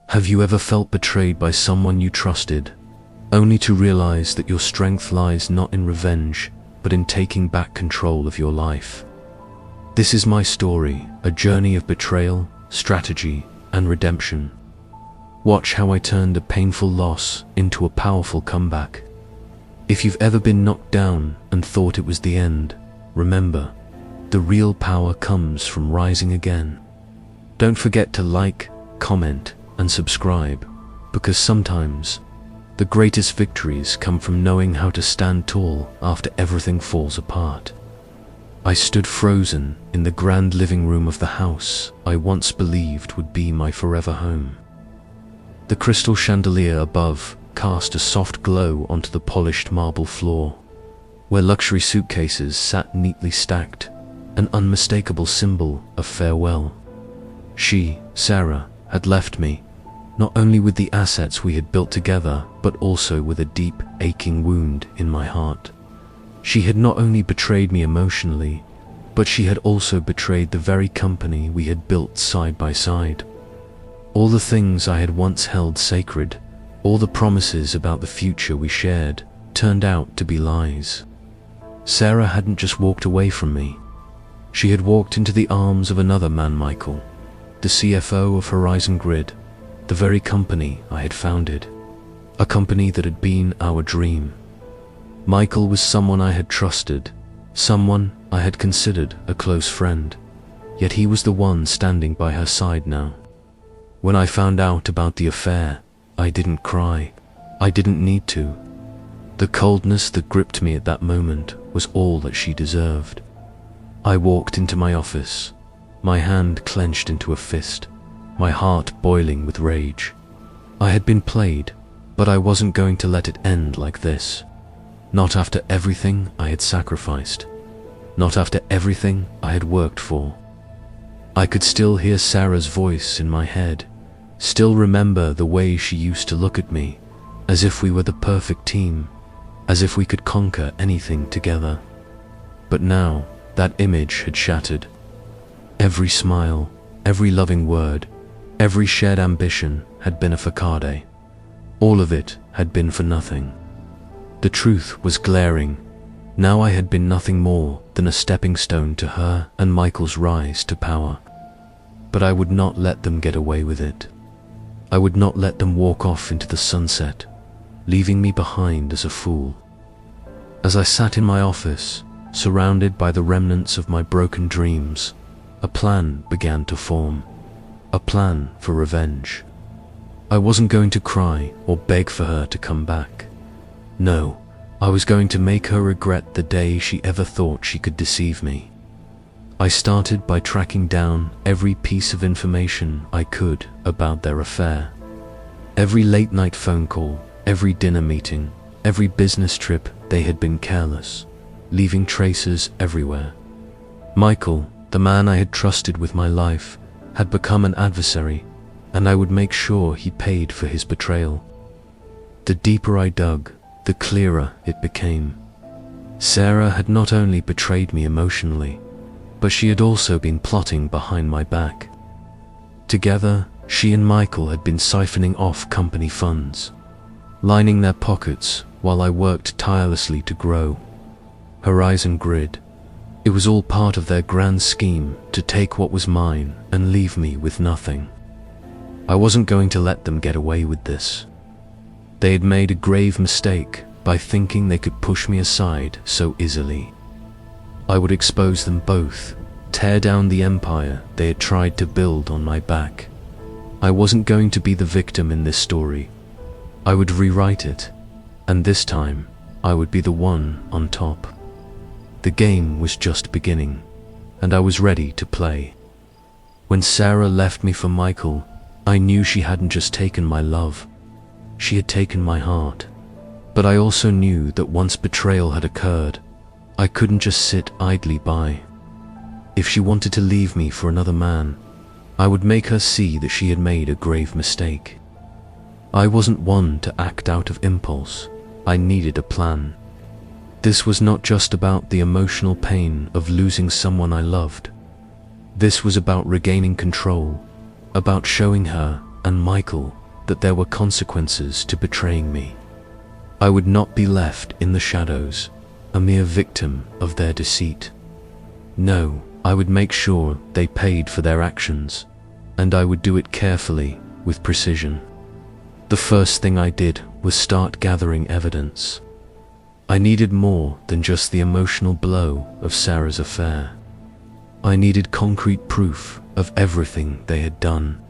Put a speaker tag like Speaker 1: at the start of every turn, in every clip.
Speaker 1: Have you ever felt betrayed by someone you trusted, only to realize that your strength lies not in revenge, but in taking back control of your life? This is my story, a journey of betrayal, strategy, and redemption. Watch how I turned a painful loss into a powerful comeback. If you've ever been knocked down and thought it was the end, remember, the real power comes from rising again. Don't forget to like, comment, and subscribe, because sometimes the greatest victories come from knowing how to stand tall after everything falls apart. I stood frozen in the grand living room of the house I once believed would be my forever home. The crystal chandelier above cast a soft glow onto the polished marble floor, where luxury suitcases sat neatly stacked, an unmistakable symbol of farewell. She, Sarah, had left me, not only with the assets we had built together, but also with a deep, aching wound in my heart. She had not only betrayed me emotionally, but she had also betrayed the very company we had built side by side. All the things I had once held sacred, all the promises about the future we shared, turned out to be lies. Sarah hadn't just walked away from me. She had walked into the arms of another man, Michael, the CFO of Horizon Grid, the very company I had founded, a company that had been our dream. Michael was someone I had trusted, someone I had considered a close friend, yet he was the one standing by her side now. When I found out about the affair, I didn't cry. I didn't need to. The coldness that gripped me at that moment was all that she deserved. I walked into my office, my hand clenched into a fist, my heart boiling with rage. I had been played, but I wasn't going to let it end like this. Not after everything I had sacrificed. Not after everything I had worked for. I could still hear Sarah's voice in my head, still remember the way she used to look at me, as if we were the perfect team, as if we could conquer anything together. But now, that image had shattered. Every smile, every loving word, every shared ambition had been a facade. All of it had been for nothing. The truth was glaring. Now I had been nothing more than a stepping stone to her and Michael's rise to power. But I would not let them get away with it. I would not let them walk off into the sunset, leaving me behind as a fool. As I sat in my office, surrounded by the remnants of my broken dreams, a plan began to form. A plan for revenge. I wasn't going to cry or beg for her to come back. No, I was going to make her regret the day she ever thought she could deceive me. I started by tracking down every piece of information I could about their affair. Every late-night phone call, every dinner meeting, every business trip, they had been careless, leaving traces everywhere. Michael, the man I had trusted with my life, had become an adversary, and I would make sure he paid for his betrayal. The deeper I dug, the clearer it became. Sarah had not only betrayed me emotionally, but she had also been plotting behind my back. Together, she and Michael had been siphoning off company funds, lining their pockets while I worked tirelessly to grow Horizon Grid. It was all part of their grand scheme to take what was mine and leave me with nothing. I wasn't going to let them get away with this. They had made a grave mistake by thinking they could push me aside so easily. I would expose them both, tear down the empire they had tried to build on my back. I wasn't going to be the victim in this story. I would rewrite it, and this time I would be the one on top. The game was just beginning, and I was ready to play. When Sarah left me for Michael, I knew she hadn't just taken my love, she had taken my heart. But I also knew that once betrayal had occurred, I couldn't just sit idly by. If she wanted to leave me for another man, I would make her see that she had made a grave mistake. I wasn't one to act out of impulse. I needed a plan. This was not just about the emotional pain of losing someone I loved. This was about regaining control, about showing her and Michael that there were consequences to betraying me. I would not be left in the shadows, a mere victim of their deceit. No, I would make sure they paid for their actions, and I would do it carefully, with precision. The first thing I did was start gathering evidence. I needed more than just the emotional blow of Sarah's affair. I needed concrete proof of everything they had done.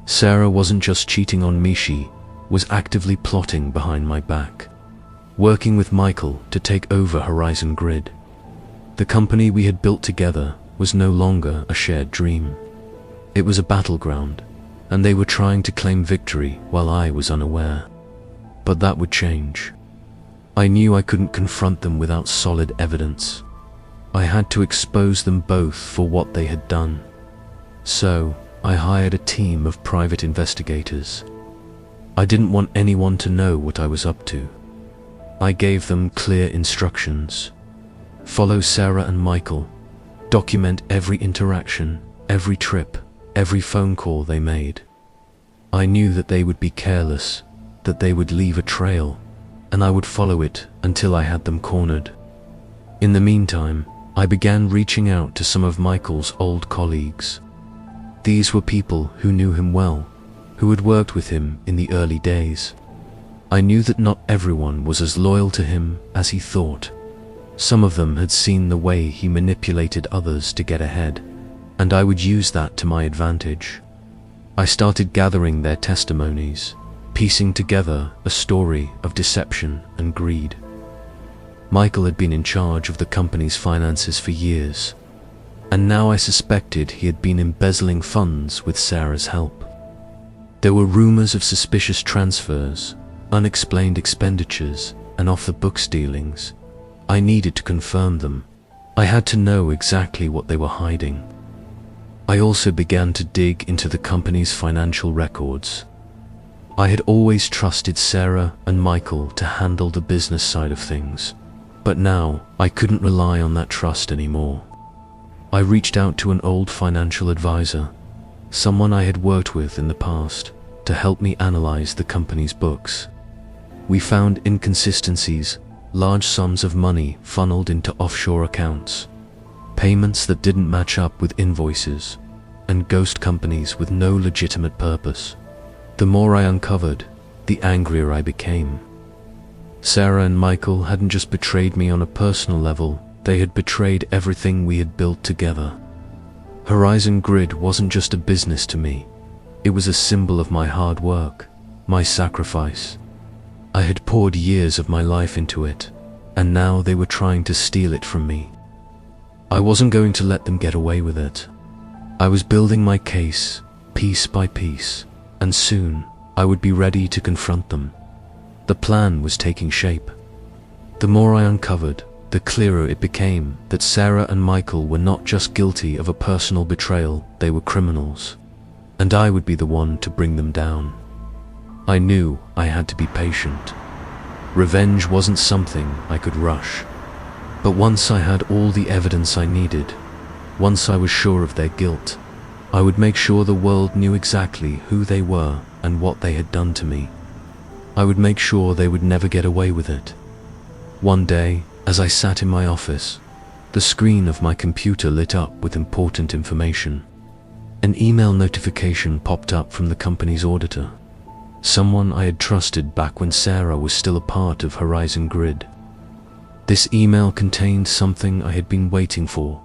Speaker 1: Sarah wasn't just cheating on me, she was actively plotting behind my back, working with Michael to take over Horizon Grid. The company we had built together was no longer a shared dream. It was a battleground, and they were trying to claim victory while I was unaware. But that would change. I knew I couldn't confront them without solid evidence. I had to expose them both for what they had done. So, I hired a team of private investigators. I didn't want anyone to know what I was up to. I gave them clear instructions. Follow Sarah and Michael. Document every interaction, every trip, every phone call they made. I knew that they would be careless, that they would leave a trail, and I would follow it until I had them cornered. In the meantime, I began reaching out to some of Michael's old colleagues. These were people who knew him well, who had worked with him in the early days. I knew that not everyone was as loyal to him as he thought. Some of them had seen the way he manipulated others to get ahead, and I would use that to my advantage. I started gathering their testimonies, piecing together a story of deception and greed. Michael had been in charge of the company's finances for years, and now I suspected he had been embezzling funds with Sarah's help. There were rumors of suspicious transfers, unexplained expenditures, and off-the-books dealings. I needed to confirm them. I had to know exactly what they were hiding. I also began to dig into the company's financial records. I had always trusted Sarah and Michael to handle the business side of things, but now I couldn't rely on that trust anymore. I reached out to an old financial advisor, someone I had worked with in the past, to help me analyze the company's books. We found inconsistencies, large sums of money funneled into offshore accounts, payments that didn't match up with invoices, and ghost companies with no legitimate purpose. The more I uncovered, the angrier I became. Sarah and Michael hadn't just betrayed me on a personal level, they had betrayed everything we had built together. Horizon Grid wasn't just a business to me, it was a symbol of my hard work, my sacrifice. I had poured years of my life into it, and now they were trying to steal it from me. I wasn't going to let them get away with it. I was building my case, piece by piece, and soon I would be ready to confront them. The plan was taking shape. The more I uncovered, the clearer it became that Sarah and Michael were not just guilty of a personal betrayal, they were criminals, and I would be the one to bring them down. I knew I had to be patient. Revenge wasn't something I could rush. But once I had all the evidence I needed, once I was sure of their guilt, I would make sure the world knew exactly who they were and what they had done to me. I would make sure they would never get away with it. One day, as I sat in my office, the screen of my computer lit up with important information. An email notification popped up from the company's auditor, someone I had trusted back when Sarah was still a part of Horizon Grid. This email contained something I had been waiting for,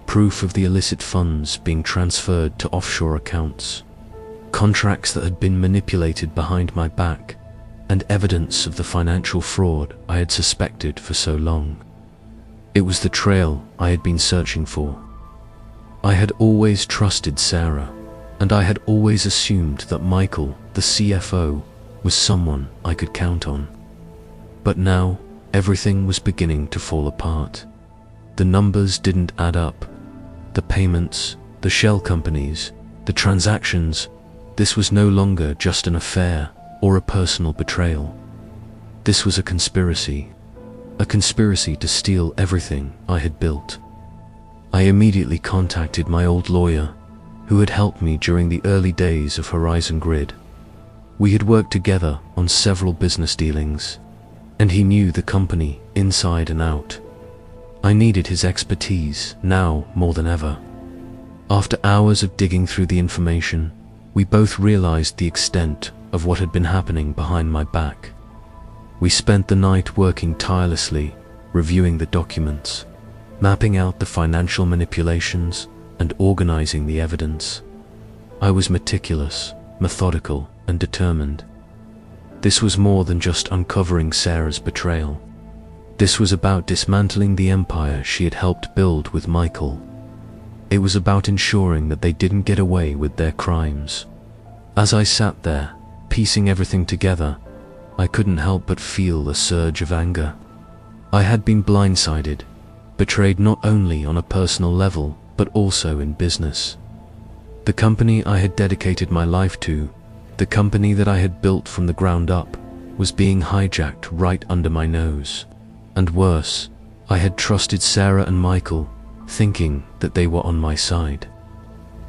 Speaker 1: proof of the illicit funds being transferred to offshore accounts, contracts that had been manipulated behind my back, and evidence of the financial fraud I had suspected for so long. It was the trail I had been searching for. I had always trusted Sarah, and I had always assumed that Michael, the CFO, was someone I could count on. But now, everything was beginning to fall apart. The numbers didn't add up. The payments, the shell companies, the transactions, this was no longer just an affair or a personal betrayal. This was a conspiracy to steal everything I had built. I immediately contacted my old lawyer, who had helped me during the early days of Horizon Grid. We had worked together on several business dealings, and he knew the company inside and out. I needed his expertise now more than ever. After hours of digging through the information, we both realized the extent of what had been happening behind my back. We spent the night working tirelessly, reviewing the documents, mapping out the financial manipulations, and organizing the evidence. I was meticulous, methodical, and determined. This was more than just uncovering Sarah's betrayal. This was about dismantling the empire she had helped build with Michael. It was about ensuring that they didn't get away with their crimes. As I sat there, piecing everything together, I couldn't help but feel a surge of anger. I had been blindsided, betrayed not only on a personal level, but also in business. The company I had dedicated my life to, the company that I had built from the ground up, was being hijacked right under my nose. And worse, I had trusted Sarah and Michael, thinking that they were on my side.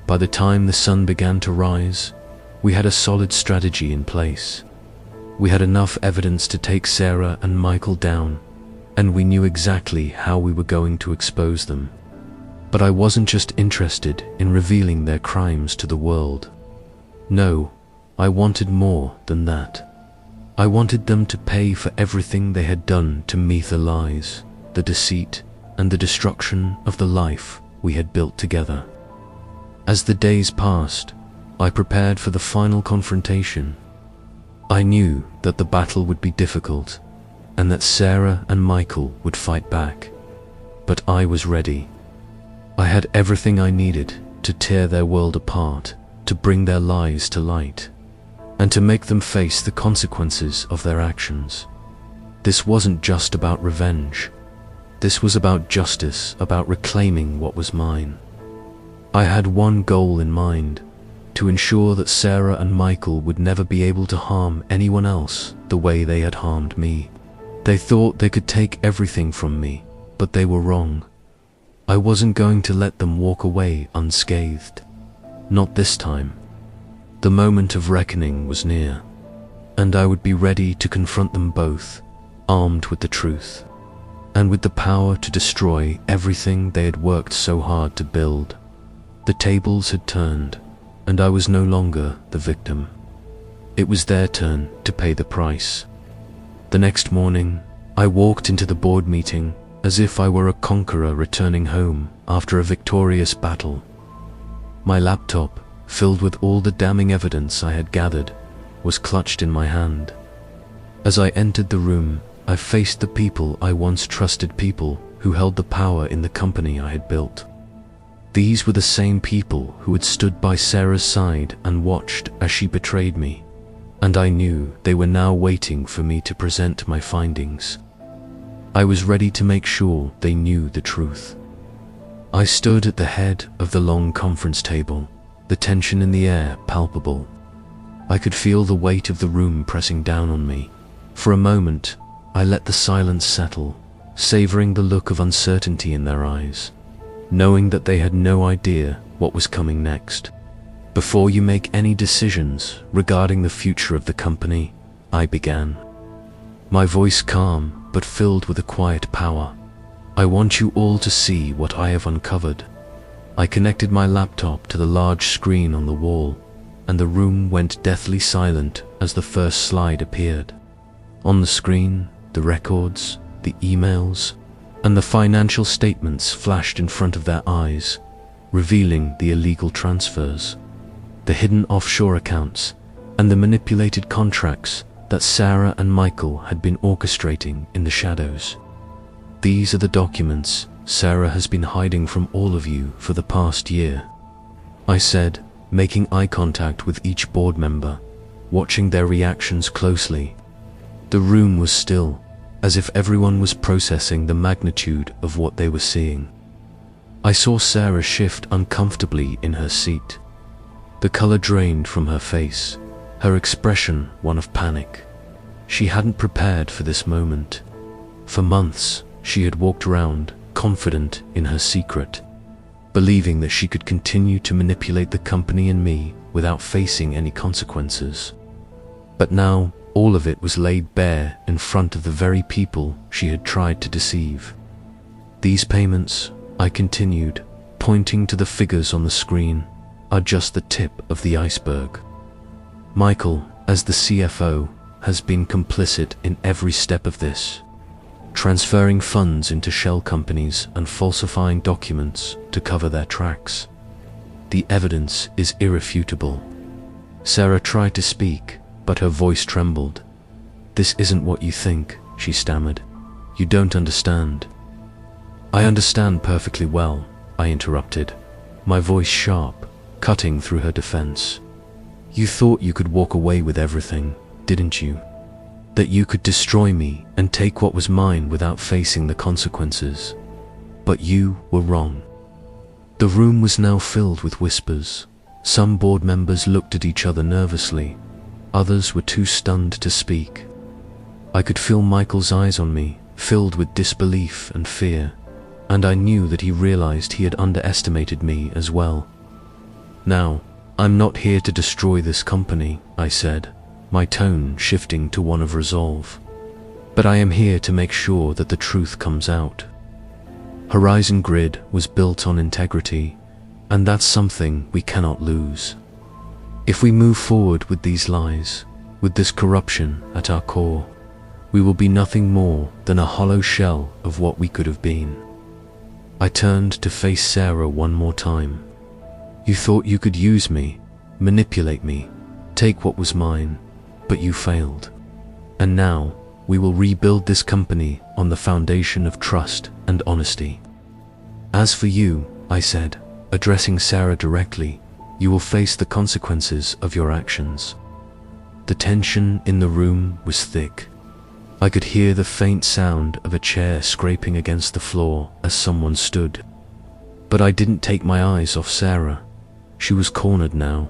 Speaker 1: By the time the sun began to rise, we had a solid strategy in place. We had enough evidence to take Sarah and Michael down, and we knew exactly how we were going to expose them. But I wasn't just interested in revealing their crimes to the world. No, I wanted more than that. I wanted them to pay for everything they had done to me, the lies, the deceit, and the destruction of the life we had built together. As the days passed, I prepared for the final confrontation. I knew that the battle would be difficult, and that Sarah and Michael would fight back. But I was ready. I had everything I needed to tear their world apart, to bring their lies to light, and to make them face the consequences of their actions. This wasn't just about revenge. This was about justice, about reclaiming what was mine. I had one goal in mind: to ensure that Sarah and Michael would never be able to harm anyone else the way they had harmed me. They thought they could take everything from me, but they were wrong. I wasn't going to let them walk away unscathed. Not this time. The moment of reckoning was near, and I would be ready to confront them both, armed with the truth, and with the power to destroy everything they had worked so hard to build. The tables had turned, and I was no longer the victim. It was their turn to pay the price. The next morning, I walked into the board meeting as if I were a conqueror returning home after a victorious battle. My laptop, filled with all the damning evidence I had gathered, was clutched in my hand. As I entered the room, I faced the people I once trusted, people who held the power in the company I had built. These were the same people who had stood by Sarah's side and watched as she betrayed me, and I knew they were now waiting for me to present my findings. I was ready to make sure they knew the truth. I stood at the head of the long conference table, the tension in the air palpable. I could feel the weight of the room pressing down on me. For a moment, I let the silence settle, savoring the look of uncertainty in their eyes, knowing that they had no idea what was coming next. Before you make any decisions regarding the future of the company, I began. My voice calm but filled with a quiet power. I want you all to see what I have uncovered. I connected my laptop to the large screen on the wall, and the room went deathly silent as the first slide appeared. On the screen, the records, the emails, and the financial statements flashed in front of their eyes, revealing the illegal transfers, the hidden offshore accounts, and the manipulated contracts that Sarah and Michael had been orchestrating in the shadows. These are the documents Sarah has been hiding from all of you for the past year, I said, making eye contact with each board member, watching their reactions closely. The room was still, as if everyone was processing the magnitude of what they were seeing. I saw Sarah shift uncomfortably in her seat. The color drained from her face, her expression one of panic. She hadn't prepared for this moment. For months, she had walked around, confident in her secret. believing that she could continue to manipulate the company and me without facing any consequences. But now, all of it was laid bare in front of the very people she had tried to deceive. These payments, I continued, pointing to the figures on the screen, are just the tip of the iceberg. Michael, as the CFO, has been complicit in every step of this, transferring funds into shell companies and falsifying documents to cover their tracks. The evidence is irrefutable. Sarah tried to speak, but her voice trembled. "This isn't what you think," she stammered. "You don't understand." "I understand perfectly well," I interrupted, my voice sharp, cutting through her defense. "You thought you could walk away with everything, didn't you? That you could destroy me and take what was mine without facing the consequences. But you were wrong." The room was now filled with whispers. Some board members looked at each other nervously. Others were too stunned to speak. I could feel Michael's eyes on me, filled with disbelief and fear, and I knew that he realized he had underestimated me as well. "Now, I'm not here to destroy this company," I said, my tone shifting to one of resolve. "But I am here to make sure that the truth comes out. Horizon Grid was built on integrity, and that's something we cannot lose. If we move forward with these lies, with this corruption at our core, we will be nothing more than a hollow shell of what we could have been." I turned to face Sarah one more time. "You thought you could use me, manipulate me, take what was mine, but you failed. And now, we will rebuild this company on the foundation of trust and honesty. As for you," I said, addressing Sarah directly, "you will face the consequences of your actions." The tension in the room was thick. I could hear the faint sound of a chair scraping against the floor as someone stood. But I didn't take my eyes off Sarah. She was cornered now,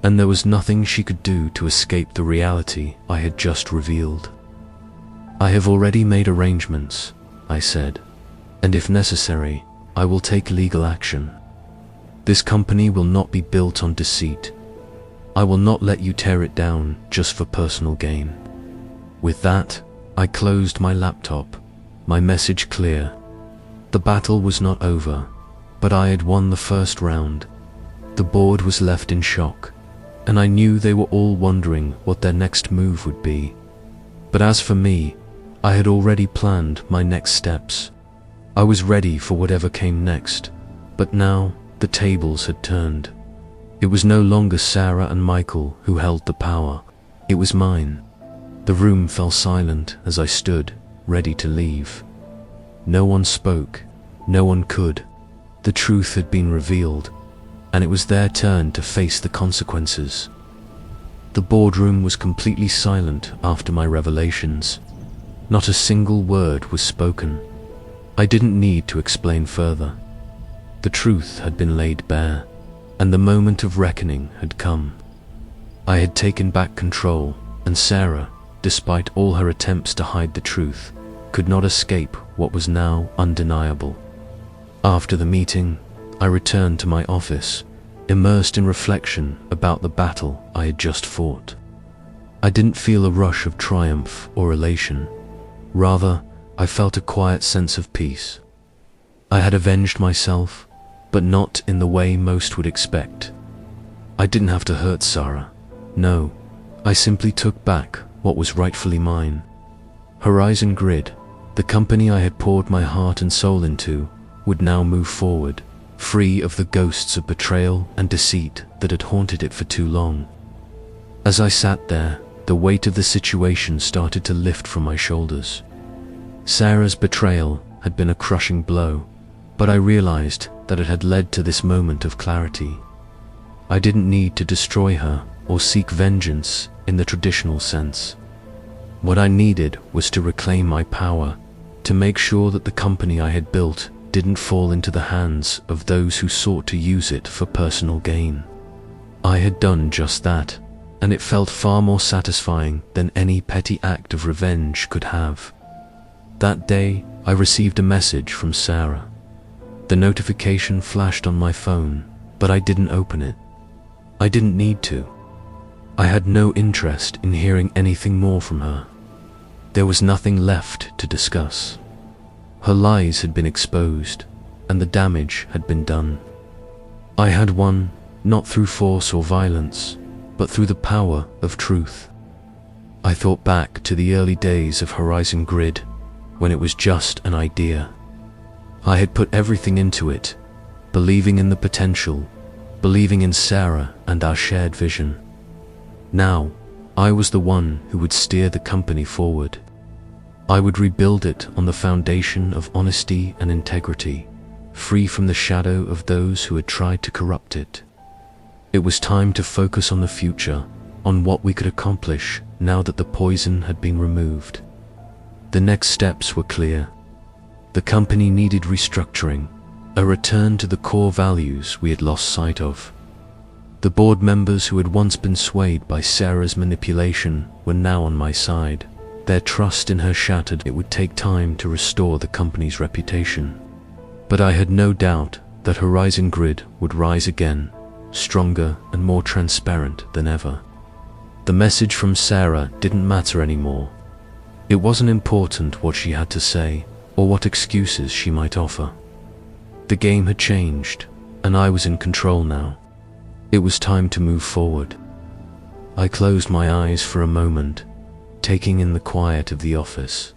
Speaker 1: and there was nothing she could do to escape the reality I had just revealed. "I have already made arrangements," I said, "and if necessary, I will take legal action. This company will not be built on deceit. I will not let you tear it down just for personal gain." With that, I closed my laptop, my message clear. The battle was not over, but I had won the first round. The board was left in shock, and I knew they were all wondering what their next move would be. But as for me, I had already planned my next steps. I was ready for whatever came next, but now the tables had turned. It was no longer Sarah and Michael who held the power. It was mine. The room fell silent as I stood, ready to leave. No one spoke. No one could. The truth had been revealed, and it was their turn to face the consequences. The boardroom was completely silent after my revelations. Not a single word was spoken. I didn't need to explain further. The truth had been laid bare, and the moment of reckoning had come. I had taken back control, and Sarah, despite all her attempts to hide the truth, could not escape what was now undeniable. After the meeting, I returned to my office, immersed in reflection about the battle I had just fought. I didn't feel a rush of triumph or elation. Rather, I felt a quiet sense of peace. I had avenged myself, but not in the way most would expect. I didn't have to hurt Sarah. No, I simply took back what was rightfully mine. Horizon Grid, the company I had poured my heart and soul into, would now move forward, free of the ghosts of betrayal and deceit that had haunted it for too long. As I sat there, the weight of the situation started to lift from my shoulders. Sarah's betrayal had been a crushing blow, but I realized that it had led to this moment of clarity. I didn't need to destroy her or seek vengeance in the traditional sense. What I needed was to reclaim my power, to make sure that the company I had built didn't fall into the hands of those who sought to use it for personal gain. I had done just that, and it felt far more satisfying than any petty act of revenge could have. That day, I received a message from Sarah. The notification flashed on my phone, but I didn't open it. I didn't need to. I had no interest in hearing anything more from her. There was nothing left to discuss. Her lies had been exposed, and the damage had been done. I had won, not through force or violence, but through the power of truth. I thought back to the early days of Horizon Grid, when it was just an idea. I had put everything into it, believing in the potential, believing in Sarah and our shared vision. Now, I was the one who would steer the company forward. I would rebuild it on the foundation of honesty and integrity, free from the shadow of those who had tried to corrupt it. It was time to focus on the future, on what we could accomplish now that the poison had been removed. The next steps were clear. The company needed restructuring, a return to the core values we had lost sight of. The board members who had once been swayed by Sarah's manipulation were now on my side. Their trust in her shattered. It would take time to restore the company's reputation. But I had no doubt that Horizon Grid would rise again, stronger and more transparent than ever. The message from Sarah didn't matter anymore. It wasn't important what she had to say or what excuses she might offer. The game had changed, and I was in control now. It was time to move forward. I closed my eyes for a moment, taking in the quiet of the office.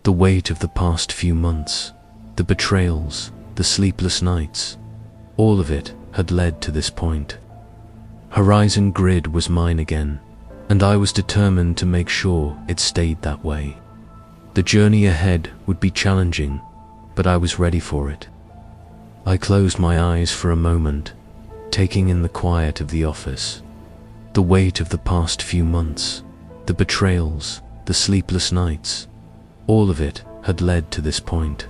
Speaker 1: The weight of the past few months, the betrayals, the sleepless nights, all of it had led to this point. Horizon Grid was mine again, and I was determined to make sure it stayed that way. The journey ahead would be challenging, but I was ready for it. I closed my eyes for a moment, taking in the quiet of the office. The weight of the past few months, the betrayals, the sleepless nights, all of it had led to this point.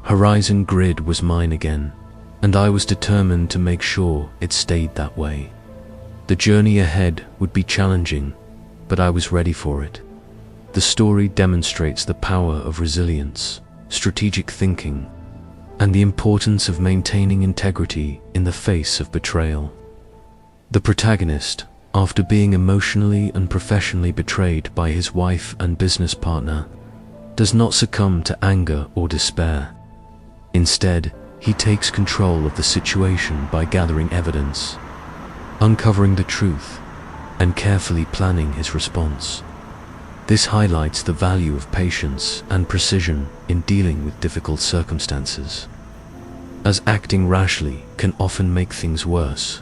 Speaker 1: Horizon Grid was mine again, and I was determined to make sure it stayed that way. The journey ahead would be challenging, but I was ready for it. The story demonstrates the power of resilience, strategic thinking, and the importance of maintaining integrity in the face of betrayal. The protagonist, after being emotionally and professionally betrayed by his wife and business partner, does not succumb to anger or despair. Instead, he takes control of the situation by gathering evidence, uncovering the truth, and carefully planning his response. This highlights the value of patience and precision in dealing with difficult circumstances, as acting rashly can often make things worse.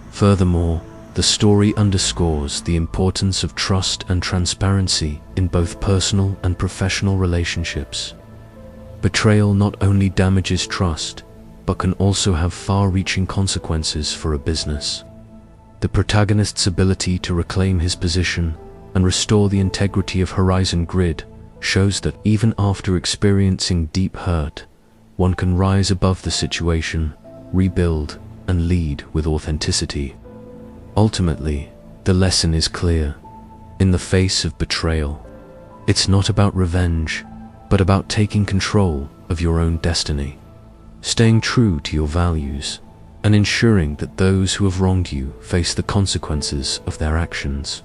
Speaker 1: Furthermore, the story underscores the importance of trust and transparency in both personal and professional relationships. Betrayal not only damages trust, but can also have far-reaching consequences for a business. The protagonist's ability to reclaim his position and restore the integrity of Horizon Grid shows that even after experiencing deep hurt, one can rise above the situation, rebuild, and lead with authenticity. Ultimately, the lesson is clear. In the face of betrayal, it's not about revenge, but about taking control of your own destiny, staying true to your values, and ensuring that those who have wronged you face the consequences of their actions.